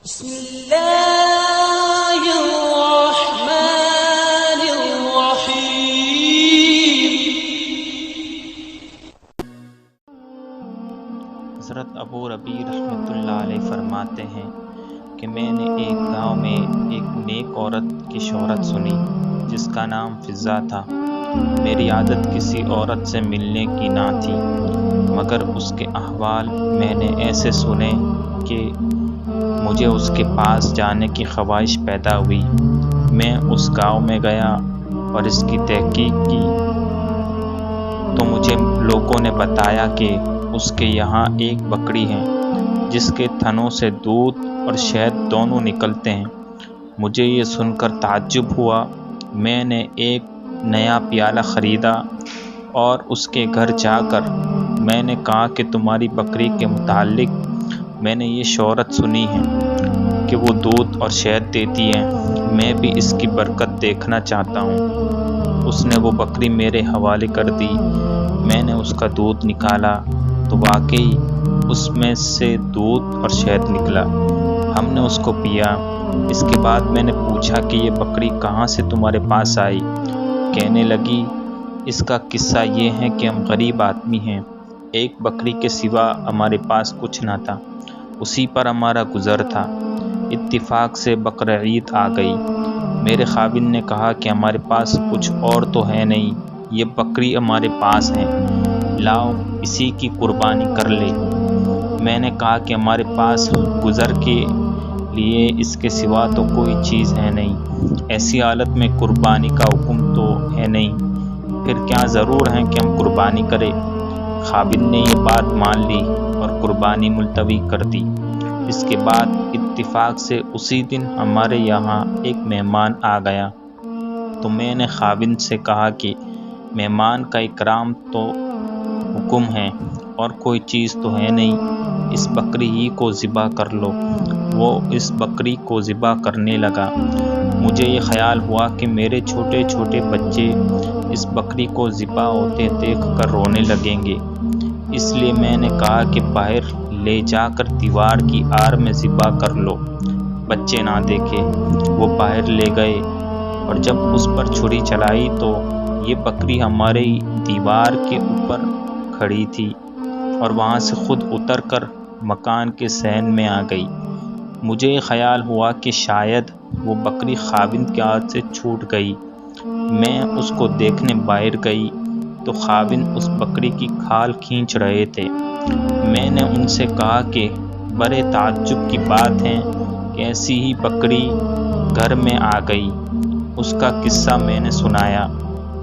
بسم اللہ الرحمن الرحیم۔ حضرت ابو ربیع رحمۃ اللہ علیہ فرماتے ہیں کہ میں نے ایک گاؤں میں ایک نیک عورت کی شہرت سنی جس کا نام فضہ تھا۔ میری عادت کسی عورت سے ملنے کی نہ تھی، مگر اس کے احوال میں نے ایسے سنے کہ مجھے اس کے پاس جانے کی خواہش پیدا ہوئی۔ میں اس گاؤں میں گیا اور اس کی تحقیق کی تو مجھے لوگوں نے بتایا کہ اس کے یہاں ایک بکری ہے جس کے تھنوں سے دودھ اور شہد دونوں نکلتے ہیں۔ مجھے یہ سن کر تعجب ہوا۔ میں نے ایک نیا پیالہ خریدا اور اس کے گھر جا کر میں نے کہا کہ تمہاری بکری کے متعلق میں نے یہ شہرت سنی ہے کہ وہ دودھ اور شہد دیتی ہے، میں بھی اس کی برکت دیکھنا چاہتا ہوں۔ اس نے وہ بکری میرے حوالے کر دی۔ میں نے اس کا دودھ نکالا تو واقعی اس میں سے دودھ اور شہد نکلا۔ ہم نے اس کو پیا۔ اس کے بعد میں نے پوچھا کہ یہ بکری کہاں سے تمہارے پاس آئی؟ کہنے لگی، اس کا قصہ یہ ہے کہ ہم غریب آدمی ہیں، ایک بکری کے سوا ہمارے پاس کچھ نہ تھا، اسی پر ہمارا گزر تھا۔ اتفاق سے بقرعید آ گئی۔ میرے خاوند نے کہا کہ ہمارے پاس کچھ اور تو ہے نہیں، یہ بکری ہمارے پاس ہے، لاؤ اسی کی قربانی کر لے۔ میں نے کہا کہ ہمارے پاس گزر کے لیے اس کے سوا تو کوئی چیز ہے نہیں، ایسی حالت میں قربانی کا حکم تو ہے نہیں، پھر کیا ضرور ہے کہ ہم قربانی کریں؟ خاوند نے یہ بات مان لی اور قربانی ملتوی کر دی۔ اس کے بعد اتفاق سے اسی دن ہمارے یہاں ایک مہمان آ گیا تو میں نے خاوند سے کہا کہ مہمان کا اکرام تو حکم ہے اور کوئی چیز تو ہے نہیں، اس بکری ہی کو ذبح کر لو۔ وہ اس بکری کو ذبح کرنے لگا۔ مجھے یہ خیال ہوا کہ میرے چھوٹے چھوٹے بچے اس بکری کو ذبح ہوتے دیکھ کر رونے لگیں گے، اس لیے میں نے کہا کہ باہر لے جا کر دیوار کی آڑ میں ذبح کر لو، بچے نہ دیکھے۔ وہ باہر لے گئے اور جب اس پر چھری چلائی تو یہ بکری ہماری دیوار کے اوپر کھڑی تھی اور وہاں سے خود اتر کر مکان کے صحن میں آ گئی۔ مجھے یہ خیال ہوا کہ شاید وہ بکری خاوند کے ہاتھ سے چھوٹ گئی۔ میں اس کو دیکھنے باہر گئی تو خاوند اس بکری کی کھال کھینچ رہے تھے۔ میں نے ان سے کہا کہ بڑے تعجب کی بات ہے کہ ایسی ہی بکری گھر میں آ گئی۔ اس کا قصہ میں نے سنایا۔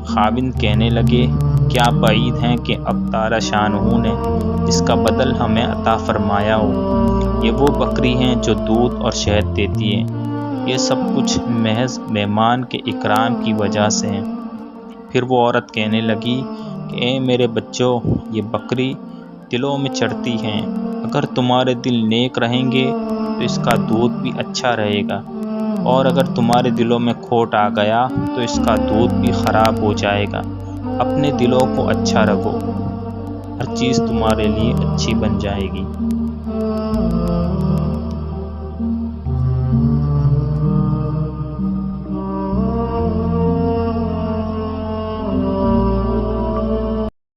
خاوند کہنے لگے، کیا بعید ہے کہ اب تعالی شانہ نے اس کا بدل ہمیں عطا فرمایا ہو۔ یہ وہ بکری ہیں جو دودھ اور شہد دیتی ہے۔ یہ سب کچھ محض مہمان کے اکرام کی وجہ سے ہے۔ پھر وہ عورت کہنے لگی کہ اے میرے بچوں، یہ بکری دلوں میں چڑھتی ہیں، اگر تمہارے دل نیک رہیں گے تو اس کا دودھ بھی اچھا رہے گا، اور اگر تمہارے دلوں میں کھوٹ آ گیا تو اس کا دودھ بھی خراب ہو جائے گا۔ اپنے دلوں کو اچھا رکھو، ہر چیز تمہارے لیے اچھی بن جائے گی۔